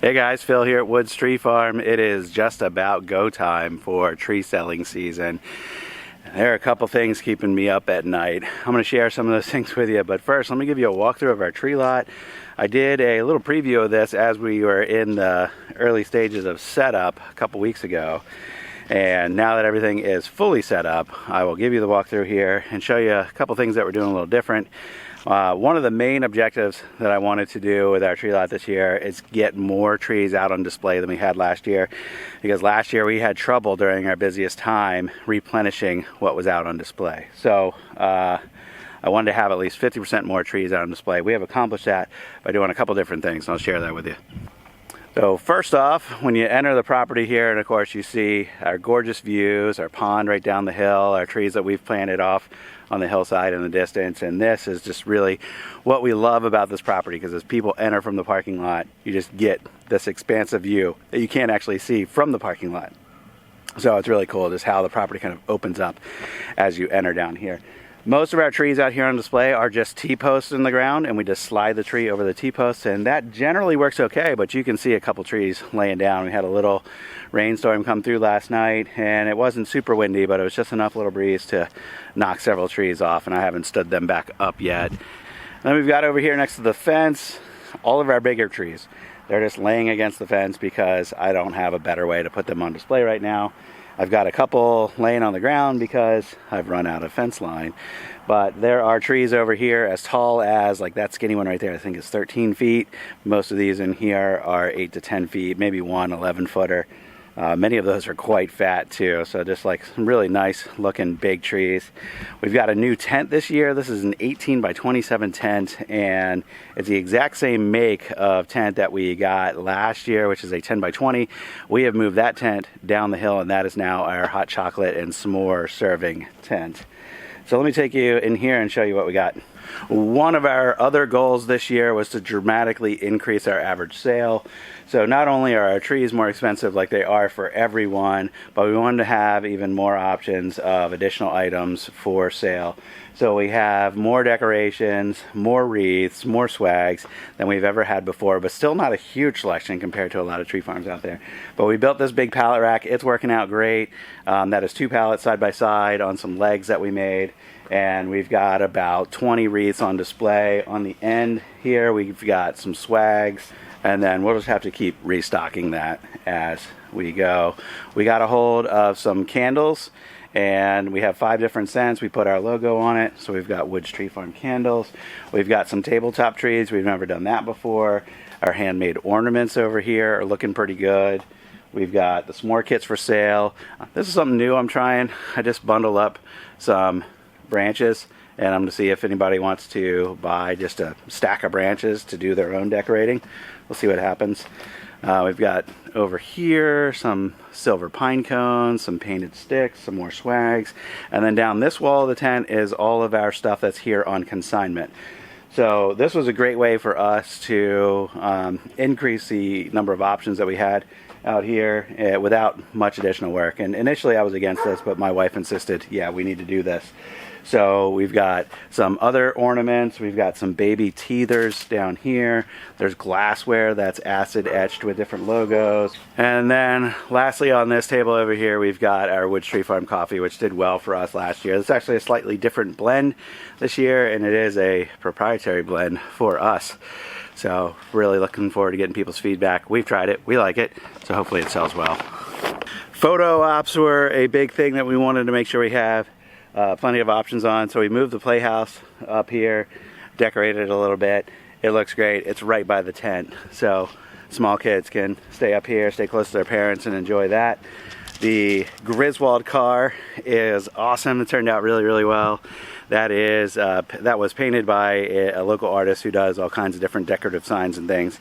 Hey guys, Phil here at Woods Tree Farm. It is just about go time for tree selling season. There are a couple things keeping me up at night. I'm going to share some of those things with you, but first let me give you a walkthrough of our tree lot. I did a little preview of this as we were in the early stages of setup a couple weeks ago. And now that everything is fully set up, I will give you the walkthrough here and show you a couple things that we're doing a little different. One of the main objectives that I wanted to do with our tree lot this year is get more trees out on display than we had last year, because last year we had trouble during our busiest time replenishing what was out on display. So I wanted to have at least 50% more trees out on display. We have accomplished that by doing a couple different things, and I'll share that with you. So first off, when you enter the property here, and of course you see our gorgeous views, our pond right down the hill, our trees that we've planted off on the hillside in the distance, and this is just really what we love about this property, because as people enter from the parking lot, you just get this expansive view that you can't actually see from the parking lot. So it's really cool just how the property kind of opens up as you enter down here. Most of our trees out here on display are just T-posts in the ground, and we just slide the tree over the T-posts, and that generally works okay, but you can see a couple trees laying down. We had a little rainstorm come through last night, and it wasn't super windy, but it was just enough little breeze to knock several trees off, and I haven't stood them back up yet. Then we've got over here next to the fence, all of our bigger trees. They're just laying against the fence because I don't have a better way to put them on display right now. I've got a couple laying on the ground because I've run out of fence line. But there are trees over here as tall as, like that skinny one right there, I think is 13 feet. Most of these in here are 8 to 10 feet, maybe one 11-footer. Many of those are quite fat too, so just like some really nice looking big trees. We've got a new tent this year. This is an 18 by 27 tent, and it's the exact same make of tent that we got last year, which is a 10 by 20. We have moved that tent down the hill, and that is now our hot chocolate and s'more serving tent. So let me take you in here and show you what we got. One of our other goals this year was to dramatically increase our average sale. So not only are our trees more expensive like they are for everyone, but we wanted to have even more options of additional items for sale. So we have more decorations, more wreaths, more swags than we've ever had before, but still not a huge selection compared to a lot of tree farms out there. But we built this big pallet rack. It's working out great. That is 2 pallets side by side on some legs that we made. And we've got about 20 wreaths on display. On the end here, we've got some swags, and then we'll just have to keep restocking that as we go. We got a hold of some candles, and we have 5 different scents. We put our logo on it, so we've got Woods Tree Farm candles. We've got some tabletop trees. We've never done that before. Our handmade ornaments over here are looking pretty good. We've got the s'more kits for sale. This is something new I'm trying. I just bundled up some branches, and I'm going to see if anybody wants to buy just a stack of branches to do their own decorating. We'll see what happens. We've got over here some silver pine cones, some painted sticks, some more swags, and then down this wall of the tent is all of our stuff that's here on consignment. So this was a great way for us to increase the number of options that we had out here without much additional work. And initially I was against this, but my wife insisted, yeah, we need to do this. So we've got some other ornaments. We've got some baby teethers down here. There's glassware that's acid etched with different logos. And then lastly on this table over here, we've got our Woods Tree Farm coffee, which did well for us last year. It's actually a slightly different blend this year, and it is a proprietary blend for us. So really looking forward to getting people's feedback. We've tried it, we like it, so hopefully it sells well. Photo ops were a big thing that we wanted to make sure we have plenty of options on. So we moved the playhouse up here, decorated it a little bit. It looks great. It's right by the tent, so small kids can stay up here, stay close to their parents, and enjoy that. The Griswold car is awesome. It turned out really, really well. That was painted by a local artist who does all kinds of different decorative signs and things.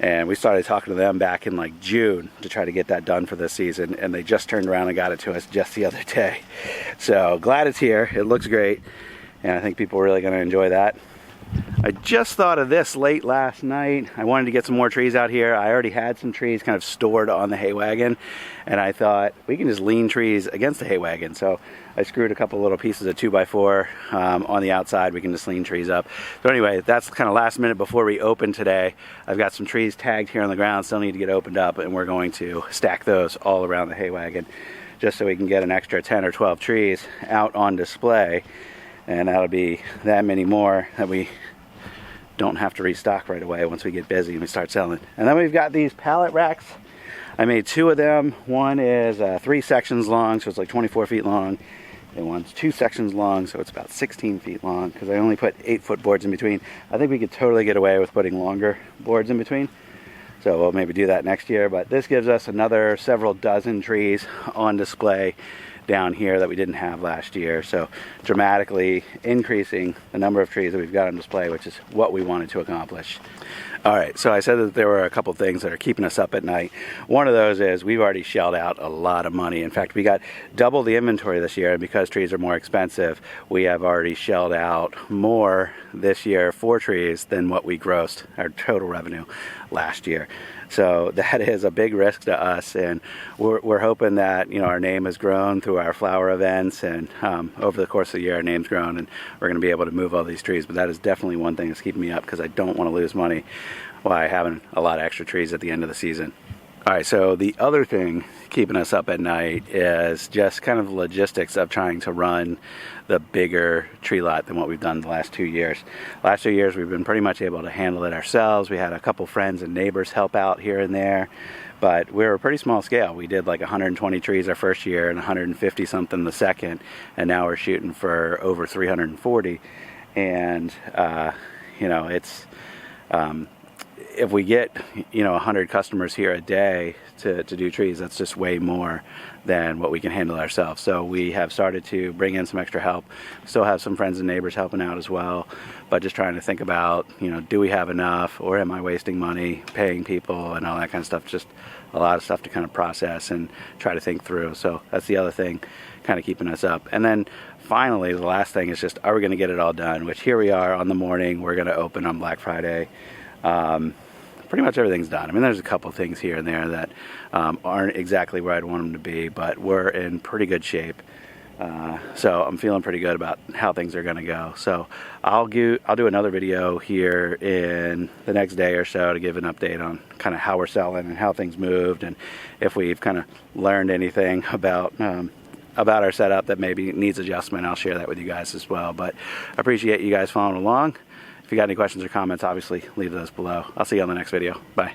And we started talking to them back in like June to try to get that done for this season, and they just turned around and got it to us just the other day. So glad it's here. It looks great, and I think people are really going to enjoy that. I just thought of this late last night. I wanted to get some more trees out here. I already had some trees kind of stored on the hay wagon, and I thought we can just lean trees against the hay wagon. So I screwed a couple little pieces of 2x4 on the outside. We can just lean trees up. So anyway, that's kind of last minute before we open today. I've got some trees tagged here on the ground, still need to get opened up, and we're going to stack those all around the hay wagon just so we can get an extra 10 or 12 trees out on display. And that'll be that many more that we don't have to restock right away once we get busy and we start selling. And then we've got these pallet racks. I made 2 of them. One is 3 sections long, so it's like 24 feet long. And one's 2 sections long, so it's about 16 feet long, because I only put 8-foot boards in between. I think we could totally get away with putting longer boards in between. So we'll maybe do that next year. But this gives us another several dozen trees on display down here that we didn't have last year, so dramatically increasing the number of trees that we've got on display, which is what we wanted to accomplish. All right, so I said that there were a couple things that are keeping us up at night. One of those is we've already shelled out a lot of money. In fact, we got double the inventory this year, and because trees are more expensive, we have already shelled out more this year for trees than what we grossed our total revenue last year. So that is a big risk to us, and we're hoping that, you know, our name has grown through our flower events, and over the course of the year our name's grown, and we're going to be able to move all these trees. But that is definitely one thing that's keeping me up, because I don't want to lose money by having a lot of extra trees at the end of the season. All right, so the other thing keeping us up at night is just kind of the logistics of trying to run the bigger tree lot than what we've done the last 2 years. Last 2 years we've been pretty much able to handle it ourselves. We had a couple friends and neighbors help out here and there, but we were a pretty small scale. We did like 120 trees our first year and 150 something the second, and now we're shooting for over 340. And you know, it's if we get, you know, 100 customers here a day to do trees, that's just way more than what we can handle ourselves. So we have started to bring in some extra help. Still have some friends and neighbors helping out as well, but just trying to think about, you know, do we have enough, or am I wasting money paying people and all that kind of stuff. Just a lot of stuff to kind of process and try to think through. So that's the other thing kind of keeping us up. And then finally, the last thing is just, are we going to get it all done? Which here we are on the morning. We're going to open on Black Friday. Pretty much everything's done. I mean, there's a couple things here and there that aren't exactly where I'd want them to be, but we're in pretty good shape. So I'm feeling pretty good about how things are going to go. So I'll do another video here in the next day or so to give an update on kind of how we're selling and how things moved, and if we've kind of learned anything about our setup that maybe needs adjustment. I'll share that with you guys as well. But I appreciate you guys following along. If you got any questions or comments, obviously leave those below. I'll see you on the next video. Bye.